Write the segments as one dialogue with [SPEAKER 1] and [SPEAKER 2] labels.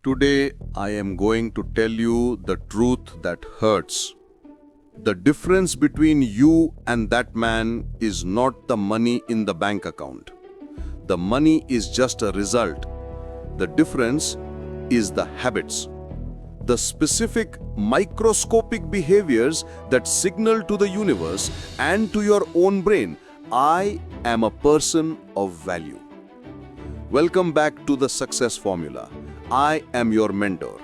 [SPEAKER 1] Today, I am going to tell you the truth that hurts. The difference between you and that man is not the money in the bank account. The money is just a result. The difference is the habits. The specific microscopic behaviors that signal to the universe and to your own brain, I am a person of value. Welcome back to the Success Formula. I am your mentor.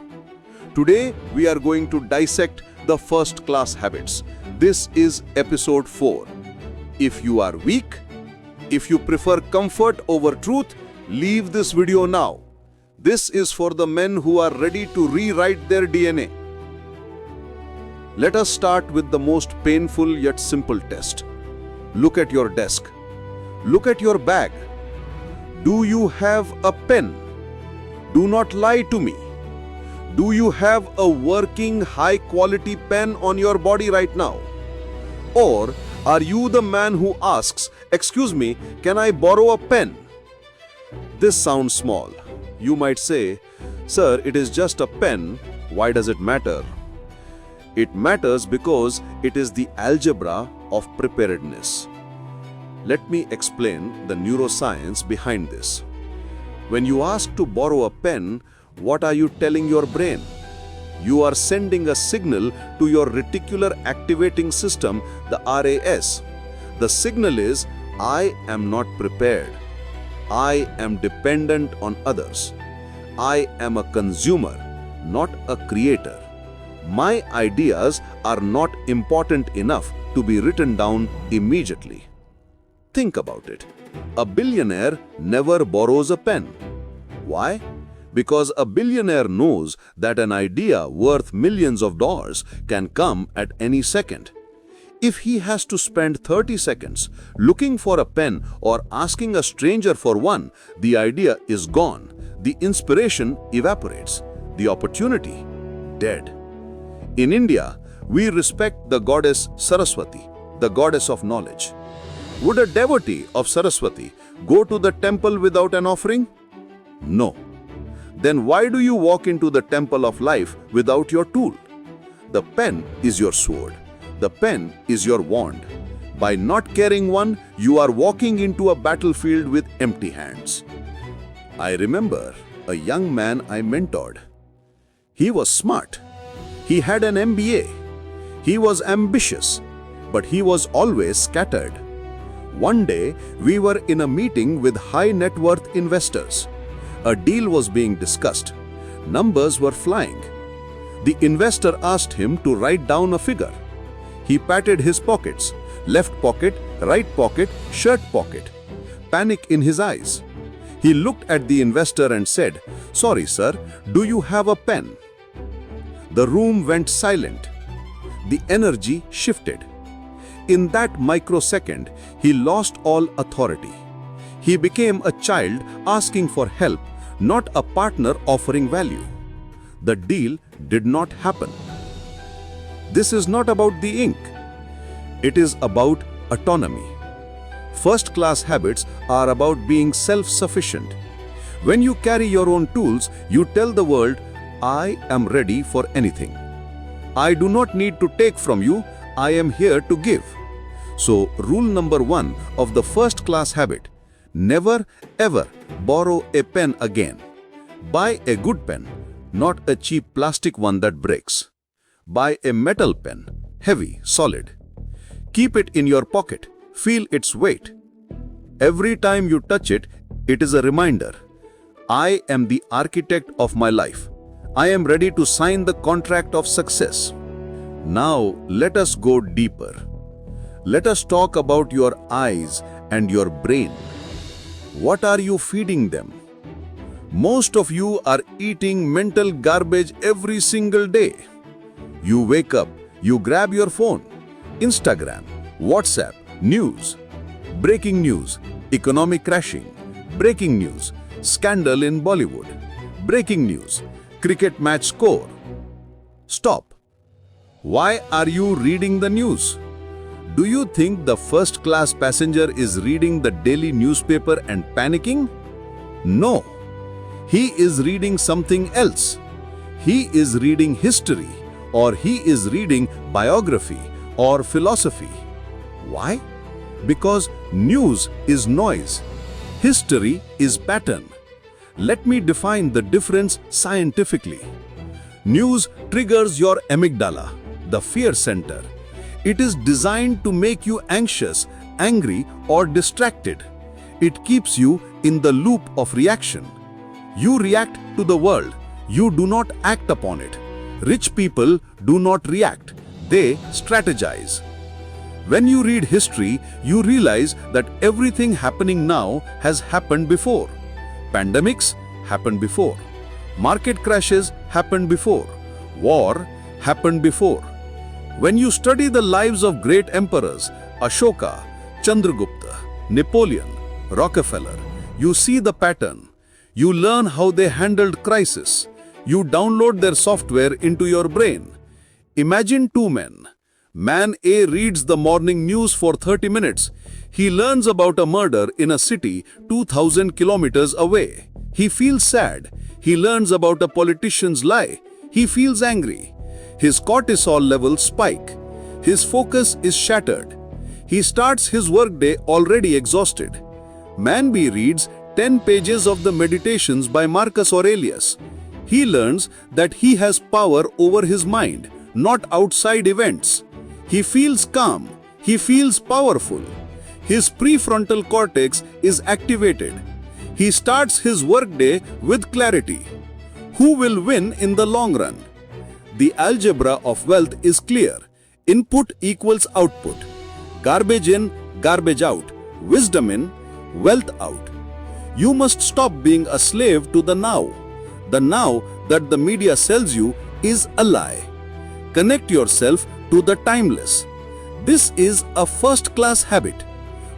[SPEAKER 1] Today, we are going to dissect the first-class habits. This is episode 4. If you are weak, if you prefer comfort over truth, leave this video now. This is for the men who are ready to rewrite their DNA. Let us start with the most painful yet simple test. Look at your desk. Look at your bag. Do you have a pen? Do not lie to me. Do you have a working high-quality pen on your body right now? Or are you the man who asks, "Excuse me, can I borrow a pen?" This sounds small. You might say, "Sir, it is just a pen. Why does it matter?" It matters because it is the algebra of preparedness. Let me explain the neuroscience behind this. When you ask to borrow a pen, what are you telling your brain? You are sending a signal to your reticular activating system, the RAS. The signal is, I am not prepared. I am dependent on others. I am a consumer, not a creator. My ideas are not important enough to be written down immediately. Think about it. A billionaire never borrows a pen. Why? Because a billionaire knows that an idea worth millions of dollars can come at any second. If he has to spend 30 seconds looking for a pen or asking a stranger for one, the idea is gone. The inspiration evaporates. The opportunity, dead. In India, we respect the goddess Saraswati, the goddess of knowledge. Would a devotee of Saraswati go to the temple without an offering? No. Then why do you walk into the temple of life without your tool? The pen is your sword. The pen is your wand. By not carrying one, you are walking into a battlefield with empty hands. I remember a young man I mentored. He was smart. He had an MBA. He was ambitious, but he was always scattered. One day, we were in a meeting with high net worth investors. A deal was being discussed. Numbers were flying. The investor asked him to write down a figure. He patted his pockets, left pocket, right pocket, shirt pocket. Panic in his eyes. He looked at the investor and said, "Sorry, sir, do you have a pen?" The room went silent. The energy shifted. In that microsecond, he lost all authority. He became a child asking for help, not a partner offering value. The deal did not happen. This is not about the ink. It is about autonomy. First-class habits are about being self-sufficient. When you carry your own tools, you tell the world, "I am ready for anything. I do not need to take from you. I am here to give." So, rule number 1 of the first-class habit: never ever borrow a pen again. Buy a good pen, not a cheap plastic one that breaks. Buy a metal pen, heavy, solid. Keep it in your pocket. Feel its weight. Every time you touch it, it is a reminder. I am the architect of my life. I am ready to sign the contract of success. Now, let us go deeper. Let us talk about your eyes and your brain. What are you feeding them? Most of you are eating mental garbage every single day. You wake up, you grab your phone. Instagram, WhatsApp, news. Breaking news, economy crashing. Breaking news, scandal in Bollywood. Breaking news, cricket match score. Stop. Why are you reading the news? Do you think the first-class passenger is reading the daily newspaper and panicking? No. he is reading something else. He is reading history, or he is reading biography or philosophy. Why? Because news is noise. History is pattern. Let me define the difference scientifically. News triggers your amygdala, the fear center. It is designed to make you anxious, angry, or distracted. It keeps you in the loop of reaction. You react to the world. You do not act upon it. Rich people do not react. They strategize. When you read history, you realize that everything happening now has happened before. Pandemics happened before. Market crashes happened before. War happened before. When you study the lives of great emperors, Ashoka, Chandragupta, Napoleon, Rockefeller, you see the pattern. You learn how they handled crisis. You download their software into your brain. Imagine two men. Man A reads the morning news for 30 minutes. He learns about a murder in a city 2,000 kilometers away. He feels sad. He learns about a politician's lie. He feels angry. His cortisol levels spike. His focus is shattered. He starts his workday already exhausted. Man B reads 10 pages of the Meditations by Marcus Aurelius. He learns that he has power over his mind, not outside events. He feels calm. He feels powerful. His prefrontal cortex is activated. He starts his workday with clarity. Who will win in the long run? The algebra of wealth is clear. Input equals output. Garbage in, garbage out. Wisdom in, wealth out. You must stop being a slave to the now. The now that the media sells you is a lie. Connect yourself to the timeless. This is a first-class habit.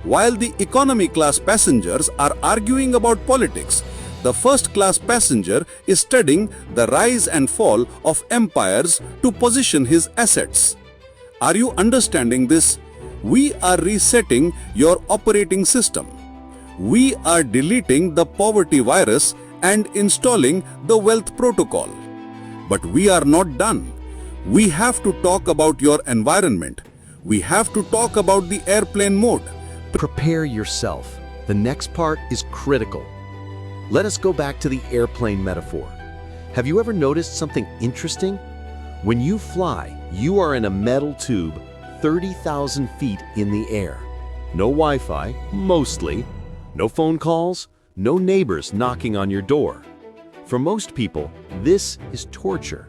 [SPEAKER 1] While the economy class passengers are arguing about politics, the first-class passenger is studying the rise and fall of empires to position his assets. Are you understanding this? We are resetting your operating system. We are deleting the poverty virus and installing the wealth protocol. But we are not done. We have to talk about your environment. We have to talk about the airplane mode.
[SPEAKER 2] Prepare yourself. The next part is critical. Let us go back to the airplane metaphor. Have you ever noticed something interesting? When you fly, you are in a metal tube 30,000 feet in the air. No Wi-Fi, mostly. No phone calls, no neighbors knocking on your door. For most people, this is torture.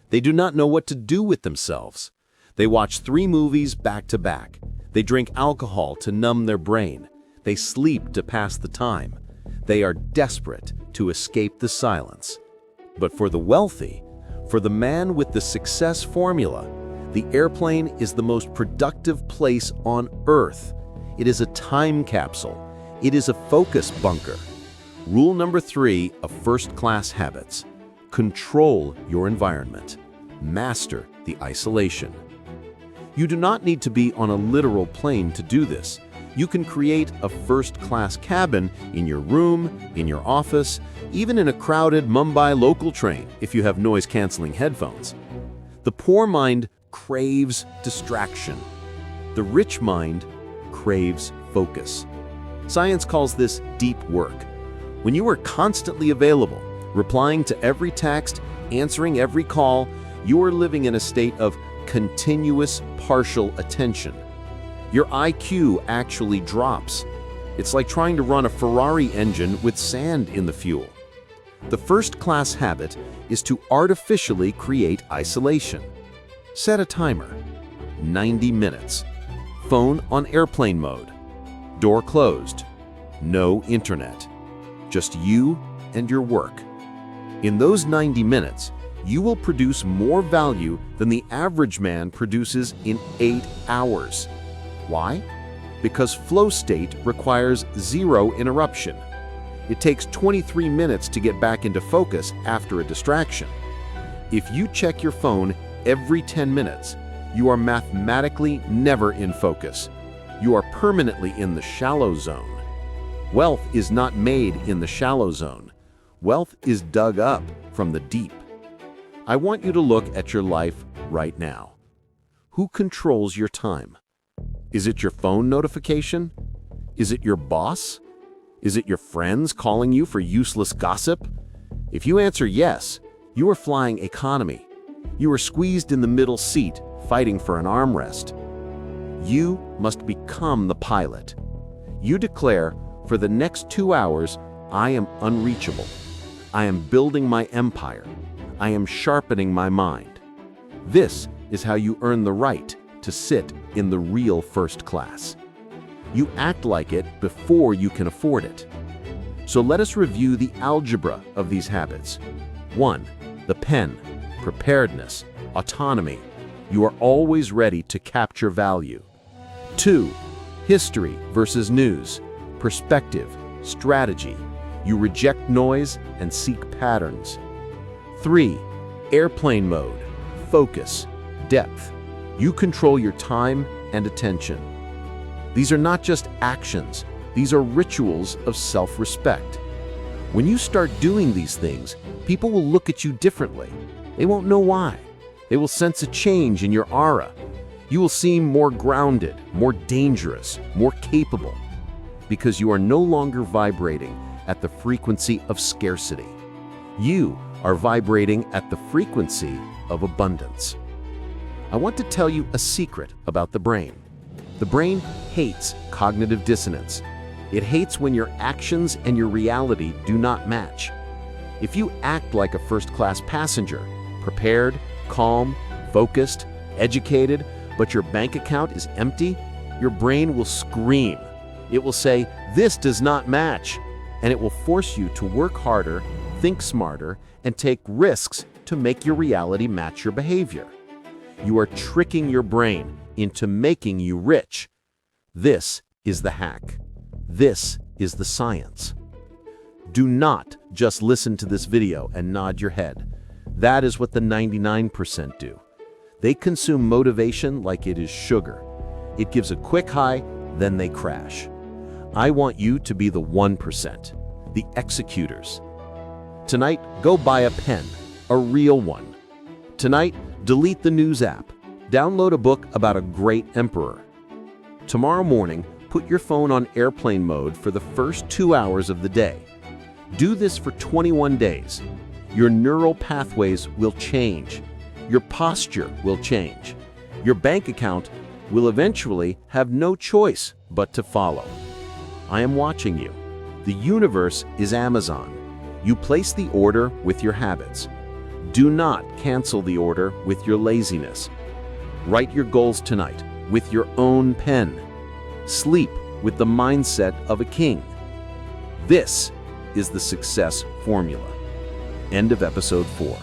[SPEAKER 2] They do not know what to do with themselves. They watch 3 movies back to back. They drink alcohol to numb their brain. They sleep to pass the time. They are desperate to escape the silence. But for the wealthy, for the man with the success formula, the airplane is the most productive place on Earth. It is a time capsule. It is a focus bunker. Rule number 3 of first-class habits. Control your environment. Master the isolation. You do not need to be on a literal plane to do this. You can create a first-class cabin in your room, in your office, even in a crowded Mumbai local train if you have noise-canceling headphones. The poor mind craves distraction. The rich mind craves focus. Science calls this deep work. When you are constantly available, replying to every text, answering every call, you are living in a state of continuous partial attention. Your IQ actually drops. It's like trying to run a Ferrari engine with sand in the fuel. The first-class habit is to artificially create isolation. Set a timer. 90 minutes. Phone on airplane mode. Door closed. No internet. Just you and your work. In those 90 minutes, you will produce more value than the average man produces in 8 hours. Why? Because flow state requires 0 interruption. It takes 23 minutes to get back into focus after a distraction. If you check your phone every 10 minutes, you are mathematically never in focus. You are permanently in the shallow zone. Wealth is not made in the shallow zone. Wealth is dug up from the deep. I want you to look at your life right now. Who controls your time? Is it your phone notification? Is it your boss? Is it your friends calling you for useless gossip? If you answer yes, you are flying economy. You are squeezed in the middle seat, fighting for an armrest. You must become the pilot. You declare, for the next 2 hours, I am unreachable. I am building my empire. I am sharpening my mind. This is how you earn the right to sit in the real first class. You act like it before you can afford it. So let us review the algebra of these habits. 1. The pen, preparedness, autonomy. You are always ready to capture value. 2. History versus news, perspective, strategy. You reject noise and seek patterns. 3. Airplane mode, focus, depth. You control your time and attention. These are not just actions, these are rituals of self-respect. When you start doing these things, people will look at you differently. They won't know why. They will sense a change in your aura. You will seem more grounded, more dangerous, more capable, because you are no longer vibrating at the frequency of scarcity. You are vibrating at the frequency of abundance. I want to tell you a secret about the brain. The brain hates cognitive dissonance. It hates when your actions and your reality do not match. If you act like a first-class passenger, prepared, calm, focused, educated, but your bank account is empty, your brain will scream. It will say, "This does not match," and it will force you to work harder, think smarter, and take risks to make your reality match your behavior. You are tricking your brain into making you rich. This is the hack. This is the science. Do not just listen to this video and nod your head. That is what the 99% do. They consume motivation like it is sugar. It gives a quick high, then they crash. I want you to be the 1%, the executors. Tonight, go buy a pen, a real one. Tonight, delete the news app. Download a book about a great emperor. Tomorrow morning, put your phone on airplane mode for the first 2 hours of the day. Do this for 21 days. Your neural pathways will change. Your posture will change. Your bank account will eventually have no choice but to follow. I am watching you. The universe is Amazon. You place the order with your habits. Do not cancel the order with your laziness. Write your goals tonight with your own pen. Sleep with the mindset of a king. This is the success formula. End of episode 4.